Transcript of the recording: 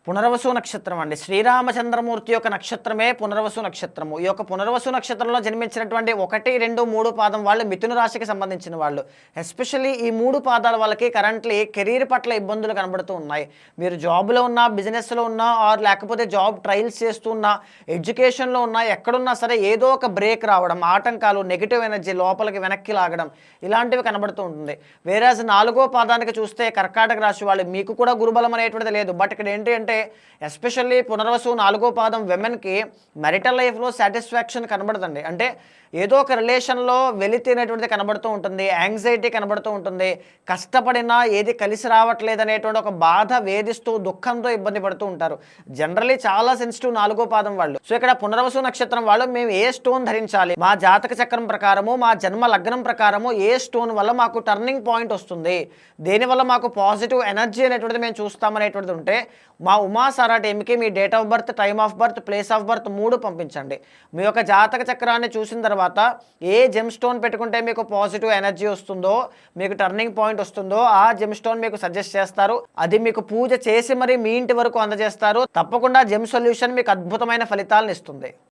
పునర్వసు నక్షత్రం అండి. శ్రీరామచంద్రమూర్తి యొక్క నక్షత్రమే పునర్వసు నక్షత్రము. ఈ యొక్క పునర్వసు నక్షత్రంలో జన్మించినటువంటి 1, 2, 3 పాదం వాళ్ళు మిథున రాశికి సంబంధించిన వాళ్ళు. ఎస్పెషల్లీ ఈ 3 పాదాల వాళ్ళకి కరెంట్లీ కెరీర్ పట్ల ఇబ్బందులు కనబడుతూ ఉన్నాయి. మీరు జాబ్‌లో ఉన్నా, బిజినెస్‌లో ఉన్నా ఆర్ లేకపోతే జాబ్ ట్రయల్స్ చేస్తూ ఉన్నా, ఎడ్యుకేషన్‌లో ఉన్నా, ఎక్కడున్నా సరే ఏదో ఒక బ్రేక్ రావడం, ఆటంకాలు, నెగెటివ్ ఎనర్జీ లోపలికి వెనక్కి లాగడం ఇలాంటివి కనబడుతూ ఉంటుంది. వేరాజ్ 4వ పాదానికి చూస్తే కర్కాటక రాశి వాళ్ళు మీకు కూడా గురుబలం అనేటువంటిది లేదు. బట్ ఇక్కడ ఏంటి అంటే ఎస్పెషల్లీ పునర్వసు 4వ పాదం విమెన్‌కి మ్యారిటల్ లైఫ్‌లో సాటిస్ఫాక్షన్ కనబడదండి. అంటే ఏదో ఒక రిలేషన్‌లో వెలితి అనేటువంటిది కనబడుతూ ఉంటుంది. యాంగ్జైటీ కనబడుతూ ఉంటుంది. కష్టపడినా ఏది కలిసి రావట్లేదు అనేటువంటి ఒక బాధ వేధిస్తూ దుఃఖంతో ఇబ్బంది పడుతూ ఉంటారు. జనరల్లీ చాలా సెన్సిటివ్ 4వ పాదం వాళ్ళు. సో ఇక్కడ పునర్వసు నక్షత్రం వాళ్ళు మేము ఏ స్టోన్ ధరించాలి, మా జాతక చక్రం ప్రకారము, మా జన్మ లగ్నం ప్రకారము ఏ స్టోన్ వల్ల మాకు టర్నింగ్ పాయింట్ వస్తుంది, దేనివల్ల మాకు పాజిటివ్ ఎనర్జీ అనేటువంటిది మేము చూస్తామనేటువంటిది ఉంటే మా ఉమా సారా టీమ్కి మీ date of birth, time of birth, place of birth 3 పంపించండి. మీ యొక్క జాతక చక్రాన్ని చూసిన తర్వాత ఏ జెమ్ స్టోన్ పెట్టుకుంటే మీకు పాజిటివ్ ఎనర్జీ వస్తుందో, మీకు టర్నింగ్ పాయింట్ వస్తుందో ఆ జెమ్ స్టోన్ మీకు సజెస్ట్ చేస్తారు. అది మీకు పూజ చేసి మరి మీ ఇంటి వరకు అందజేస్తారు. తప్పకుండా జెమ్ సొల్యూషన్ మీకు అద్భుతమైన ఫలితాలను ఇస్తుంది.